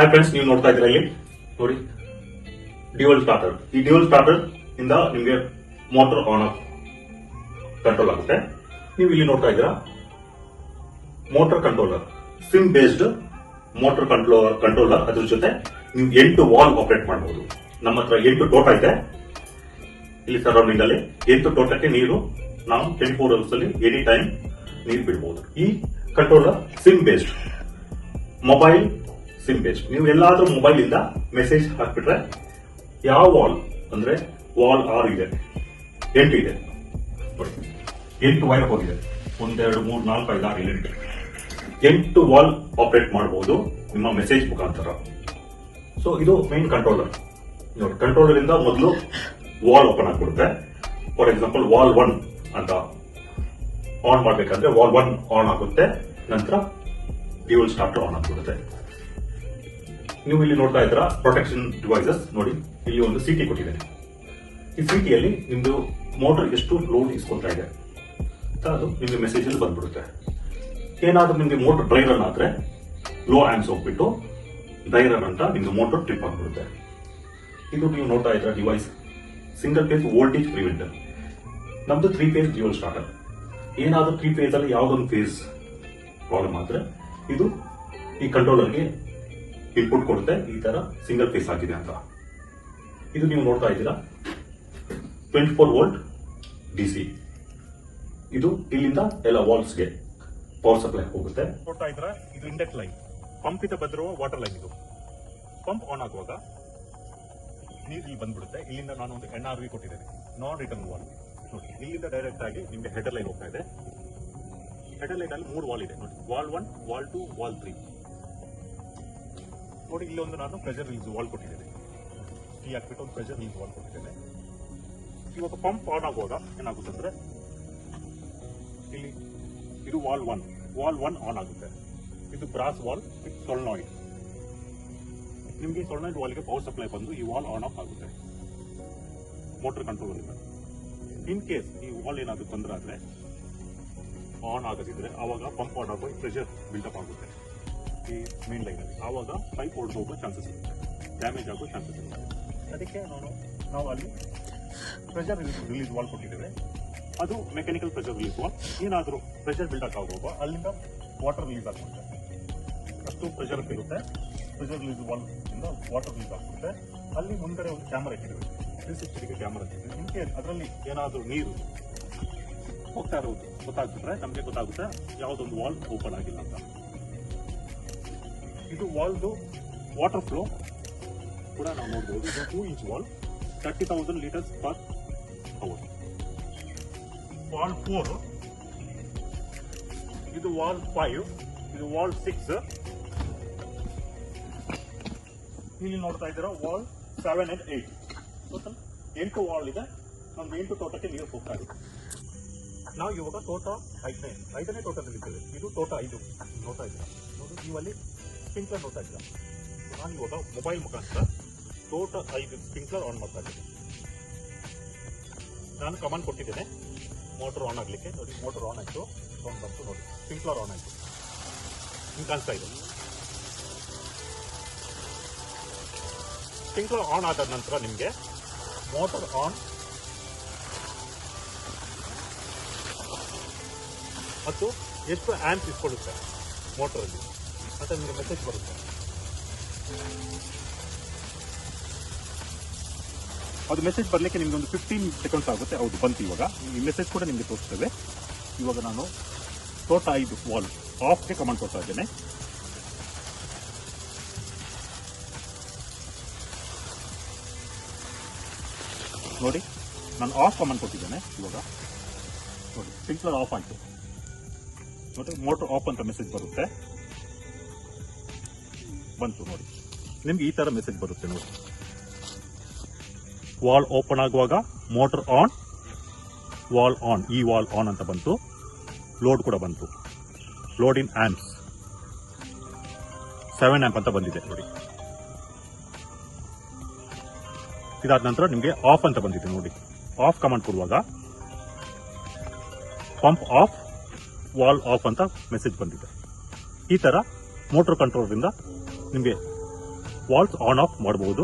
Hi friends, ನೀವು ನೋಡ್ತಾ ಇದ್ದೀರಾ ಇಲ್ಲಿ ನೋಡಿ ಡ್ಯೂಯಲ್ ಸ್ಟಾರ್ಟರ್. ಈ ಡ್ಯೂಯಲ್ ಸ್ಟಾರ್ಟರ್ ಇಂದ ನಿಮಗೆ ಮೋಟರ್ ಆನ್ ಆಫ್ ಕಂಟ್ರೋಲ್ ಆಗುತ್ತೆ. ನೀವು ಇಲ್ಲಿ ನೋಡ್ತಾ ಇದ್ದೀರಾ motor controller, sim based motor controller. ಅದ್ರ ಜೊತೆ ನೀವು 8 ವಾಲ್ ಆಪರೇಟ್ ಮಾಡಬಹುದು. ನಮ್ಮ ಹತ್ರ 8 ತೋಟ ಇದೆ ಇಲ್ಲಿ ಸರೌಂಡಿಂಗ್ ಅಲ್ಲಿ. 8 ತೋಟಕ್ಕೆ ನೀರು ನಾವು 24 hours ಅಲ್ಲಿ ಎನಿ ಟೈಮ್ ನೀರು ಬಿಡಬಹುದು. ಈ controller sim based, mobile sim based. ನೀವು ಎಲ್ಲಾದ್ರೂ ಮೊಬೈಲ್ ಇಂದ ಮೆಸೇಜ್ ಹಾಕ್ಬಿಟ್ರೆ ಯಾವ ವಾಲ್ ಅಂದ್ರೆ ವಾಲ್ 6 ಇದೆ, 8 ಇದೆ, 8 ವೈರ್ ಹೋಗಿದೆ. 1 2 3 4 5 6 7 8 ವಾಲ್ ಆಪರೇಟ್ ಮಾಡಬಹುದು ನಿಮ್ಮ ಮೆಸೇಜ್ ಮುಖಾಂತರ. ಸೊ ಇದು ಮೇನ್ ಕಂಟ್ರೋಲರ್. ನೋಡಿ, ಕಂಟ್ರೋಲರ್ ಇಂದ ಮೊದಲು ವಾಲ್ ಓಪನ್ ಆಗ್ಬಿಡುತ್ತೆ. ಫಾರ್ ಎಕ್ಸಾಂಪಲ್ ವಾಲ್ 1 ಅಂತ ಆನ್ ಮಾಡ್ಬೇಕಂದ್ರೆ ವಾಲ್ 1 ಆನ್ ಆಗುತ್ತೆ, ನಂತರ ಡ್ಯೂಯಲ್ ಸ್ಟಾರ್ಟರ್ ಆನ್ ಆಗ್ಬಿಡುತ್ತೆ. ನೀವು ಇಲ್ಲಿ ನೋಡ್ತಾ ಇದ್ದೀರಾ ಪ್ರೊಟೆಕ್ಷನ್ ಡಿವೈಸಸ್. ನೋಡಿ, ಇಲ್ಲಿ ಒಂದು ಸಿಟಿ ಕೊಟ್ಟಿದೆ. ಈ ಸಿಟಿಯಲ್ಲಿ ನಿಮ್ದು ಮೋಟರ್ ಎಷ್ಟು ಲೋಡ್ ಇಸ್ಕೊಳ್ತಾ ಇದೆ ಅಂತ ಅದು ನಿಮ್ಗೆ ಮೆಸೇಜ್ ಅಲ್ಲಿ ಬಂದ್ಬಿಡುತ್ತೆ. ಏನಾದ್ರೂ ನಿಮ್ಗೆ ಮೋಟರ್ ಡ್ರೈ ರನ್ ಆದ್ರೆ ಲೋ ಆಂಪ್ಸ್ ಹೋಗ್ಬಿಟ್ಟು ಡ್ರೈ ರನ್ ಅಂತ ನಿಮ್ದು ಮೋಟರ್ ಟ್ರಿಪ್ ಆಗ್ಬಿಡುತ್ತೆ. ಇದು ನೀವು ನೋಡ್ತಾ ಇದ್ದೀರಾ device single phase voltage preventer. ನಮ್ದು 3 ಫೇಸ್ ಡ್ಯೂಯಲ್ ಸ್ಟಾರ್ಟರ್. ಏನಾದ್ರೂ 3 ಫೇಸ್ ಅಲ್ಲಿ ಯಾವ್ದೊಂದು ಫೇಸ್ ಪ್ರಾಬ್ಲಮ್ ಆದ್ರೆ ಇದು ಈ ಕಂಟ್ರೋಲರ್ಗೆ ಇನ್ಪುಟ್ ಕೊಡುತ್ತೆ, ಈ ತರ ಸಿಂಗಲ್ ಫೇಸ್ ಆಗಿದೆ ಅಂತ. ಇದು ನೀವು ನೋಡ್ತಾ ಇದ್ದೀರಾ 24 ವೋಲ್ಟ್ ಡಿಸಿ. ಇದು ಇಲ್ಲಿಂದ ಎಲ್ಲ ವಾಲ್ಸ್ಗೆ ಪವರ್ ಸಪ್ಲೈ ಹೋಗುತ್ತೆ. ನೋಡ್ತಾ ಇದ್ದೀರಾ ಇದು ಇಂಡೆಕ್ಟ್ ಲೈನ್, ಪಂಪ್ ಇಂದ ಬಂದಿರುವ ವಾಟರ್ ಲೈನ್. ಇದು ಪಂಪ್ ಆನ್ ಆಗುವಾಗ ನೀರು ಇಲ್ಲಿ ಬಂದ್ಬಿಡುತ್ತೆ. ಇಲ್ಲಿಂದ ನಾನು ಒಂದು NRV ಕೊಟ್ಟಿದ್ದೇನೆ, ನಾನ್ ರಿಟರ್ನ್ ವಾಲ್. ನೋಡಿ, ಇಲ್ಲಿಂದ ಡೈರೆಕ್ಟ್ ಆಗಿ ನಿಮ್ಗೆ ಹೆಡರ್ ಲೈನ್ ಹೋಗ್ತಾ ಇದೆ. ಹೆಡರ್ ಲೈನ್ ಅಲ್ಲಿ 3 ವಾಲ್ ಇದೆ ನೋಡಿ, ವಾಲ್ 1, ವಾಲ್ 2, ವಾಲ್ 3. ನೋಡಿ, ಇಲ್ಲಿ ಒಂದು ನಾನು ಪ್ರೆಷರ್ ರಿಲೀಸ್ ವಾಲ್ ಕೊಟ್ಟಿದ್ದೇನೆ. ಈ ಹಾಕ್ಬಿಟ್ಟು ಒಂದು ಪ್ರೆಷರ್ ರಿಲೀಸ್ ವಾಲ್ ಕೊಟ್ಟಿದ್ದೇನೆ. ಇವಾಗ ಪಂಪ್ ಆನ್ ಆಗುವಾಗ ಏನಾಗುತ್ತೆ ಅಂದ್ರೆ ಇಲ್ಲಿ ಇದು ವಾಲ್ 1 ಆನ್ ಆಗುತ್ತೆ. ಇದು ಬ್ರಾಸ್ ವಾಲ್ ವಿತ್ ಸೊಲನಾಯ್ಡ್. ನಿಮ್ಗೆ ಸೊಲನಾಯ್ಡ್ ವಾಲ್ಗೆ ಪವರ್ ಸಪ್ಲೈ ಬಂದು ಈ ವಾಲ್ ಆನ್ ಆಫ್ ಆಗುತ್ತೆ ಮೋಟರ್ ಕಂಟ್ರೋಲ್ ಇಂದ. ಇನ್ ಕೇಸ್ ಈ ವಾಲ್ ಏನಾದ್ರು ತೊಂದರೆ ಆದ್ರೆ ಆನ್ ಆಗದಿದ್ರೆ ಆವಾಗ ಪಂಪ್ ಆನ್ ಆಗುವ ಪ್ರೆಷರ್ ಬಿಲ್ಡಪ್ ಆಗುತ್ತೆ ಈ ಮೇನ್ ಲೈನ್ ಅಲ್ಲಿ. ಆವಾಗ ಪೈಪ್ ಒಡೆದು ಹೋಗೋ ಚಾನ್ಸಸ್ ಇರುತ್ತೆ, ಡ್ಯಾಮೇಜ್ ಆಗೋ ಚಾನ್ಸಸ್ ಇರುತ್ತೆ. ಅದಕ್ಕೆ ನಾವು ಅಲ್ಲಿ ಪ್ರೆಷರ್ ರಿಲೀಸ್ ವಾಲ್ ಕೊಟ್ಟಿದ್ದೇವೆ. ಅದು ಮೆಕ್ಯಾನಿಕಲ್ ಪ್ರೆಷರ್ ರಿಲೀಸ್ ವಾಲ್. ಏನಾದರೂ ಪ್ರೆಷರ್ ಬಿಲ್ಡಪ್ ಆಗುವಾಗ ಅಲ್ಲಿಂದ ವಾಟರ್ ರಿಲೀಸ್ ಆಗ್ಬಿಡುತ್ತೆ. ಅಷ್ಟು ಪ್ರೆಷರ್ ಇರುತ್ತೆ. ಪ್ರೆಷರ್ ರಿಲೀಸ್ ವಾಲ್ ಇಂದ ವಾಟರ್ ರಿಲೀಸ್ ಆಗ್ಬಿಡುತ್ತೆ. ಅಲ್ಲಿ ಮುಂದೆ ಒಂದು ಕ್ಯಾಮರಾ ಇಟ್ಟಿದ್ದೇವೆ, 360 ಡಿಗ್ರಿ ಕ್ಯಾಮರಾ ಇಟ್ಟಿದ್ದೇವೆ. ಇನ್ ಕೇಸ್ ಅದರಲ್ಲಿ ಏನಾದರೂ ನೀರು ಹೋಗ್ತಾ ಇರೋದು ಗೊತ್ತಾಗ್ಬಿಟ್ರೆ ನಮಗೆ ಗೊತ್ತಾಗುತ್ತೆ ಯಾವುದೊಂದು ವಾಲ್ ಓಪನ್ ಆಗಿಲ್ಲ ಅಂತ. ಇದು ವಾಲ್ದು ವಾಟರ್ ಫ್ಲೋ ಕೂಡ ನಾವು ನೋಡಬಹುದು. ಇದು 2 inch valve, 30,000 litres per hour. Valve 4, ಇದು ವಾಲ್ 5, ಇದು ವಾಲ್ 6. ಇಲ್ಲಿ ನೋಡ್ತಾ ಇದ್ದೀರಾ ವಾಲ್ 7 and 8. ಟೋಟಲ್ 8 ವಾಲ್ ಇದೆ. ನಮ್ದು 8 ತೋಟಕ್ಕೆ ನೀರು ಹೋಗ್ತಾ ಇದೆ. ನಾವು ಇವಾಗ ತೋಟ 5ನೇ ತೋಟದಲ್ಲಿ ಇದ್ದೇವೆ. ಇದು ತೋಟ 5 ನೋಡ್ತಾ ಇದ್ದೀರಾ. ನೋಡಿ, ನೀವಲ್ಲಿ ಸ್ಪ್ರಿಂಕ್ಲರ್ ನೋಡ್ತಾ ಇದ್ದೀರಾ. ನಾನು ಇವಾಗ ಮೊಬೈಲ್ ಮುಖಾಂತರ ತೋಟ 5 ಸ್ಪ್ರಿಂಕ್ಲರ್ ಆನ್ ಮಾಡ್ತಾ ಇದ್ದೀನಿ. ನಾನು ಕಮಾಂಡ್ ಕೊಟ್ಟಿದ್ದೇನೆ ಮೋಟರ್ ಆನ್ ಆಗ್ಲಿಕ್ಕೆ. ನೋಡಿ, ಮೋಟರ್ ಆನ್ ಆಯ್ತು, ಸೌಂಡ್ ಬಂತು. ನೋಡಿ, ಸ್ಪ್ರಿಂಕ್ಲರ್ ಆನ್ ಆಯ್ತು, ನಿಮ್ಗೆ ಕಾಣಿಸ್ತಾ ಇದೆ. ಸ್ಪ್ರಿಂಕ್ಲರ್ ಆನ್ ಆದ ನಂತರ ನಿಮಗೆ ಮೋಟರ್ ಆನ್ ಮತ್ತು ಎಷ್ಟು ಆಂಪ್ಸ್ ಇಸ್ಕೊಳ್ಳುತ್ತೆ ಮೋಟರಲ್ಲಿ ಅಂತ ನಿಮಗೆ ಮೆಸೇಜ್ ಬರುತ್ತೆ. ಅದು ಮೆಸೇಜ್ ಬರಲಿಕ್ಕೆ ನಿಮ್ಗೆ ಒಂದು 15 ಸೆಕೆಂಡ್ಸ್ ಆಗುತ್ತೆ. ಹೌದು, ಬಂತು. ಇವಾಗ ಈ ಮೆಸೇಜ್ ಕೂಡ ನಿಮಗೆ ತೋರಿಸ್ತೇವೆ. ಇವಾಗ ನಾನು ತೋಟ 5 ವಾಲ್ ಆಫ್ಗೆ ಕಮಾಂಡ್ ಕೊಡ್ತಾ ಇದ್ದೇನೆ. ನೋಡಿ, ನಾನು ಆಫ್ ಕಮಾಂಡ್ ಕೊಟ್ಟಿದ್ದೇನೆ. ಇವಾಗ ನೋಡಿ, ಸ್ಪ್ರಿಂಕ್ಲರ್ ಆಫ್ ಆಯಿತು. ನೋಡಿ, ಮೋಟರ್ ಆಫ್ ಅಂತ ಮೆಸೇಜ್ ಬರುತ್ತೆ, ಬಂತು. ನೋಡಿ, ನಿಮ್ಗೆ ಈ ತರ ಮೆಸೇಜ್ ಬರುತ್ತೆ. ನೋಡಿ, ವಾಲ್ ಓಪನ್ ಆಗುವಾಗ ಮೋಟರ್ ಆನ್, ವಾಲ್ ಆನ್, ಈ ವಾಲ್ ಆನ್ ಅಂತ ಬಂತು. ಲೋಡ್ ಕೂಡ ಬಂತು, ಲೋಡ್ ಇನ್ ಆಂಪ್ಸ್ 7 ಆಂಪ್ ಅಂತ ಬಂದಿದೆ. ನೋಡಿ, ಇದಾದ ನಂತರ ನಿಮಗೆ ಆಫ್ ಅಂತ ಬಂದಿದೆ. ನೋಡಿ, ಆಫ್ ಕಮಾಂಡ್ ಕೊಡುವಾಗ ಪಂಪ್ ಆಫ್, ವಾಲ್ ಆಫ್ ಅಂತ ಮೆಸೇಜ್ ಬಂದಿದೆ. ಈ ತರ ಮೋಟರ್ ಕಂಟ್ರೋಲರ್ ಇಂದ ನಿಮಗೆ ವಾಲ್ಸ್ ಆನ್ ಆಫ್ ಮಾಡಬಹುದು.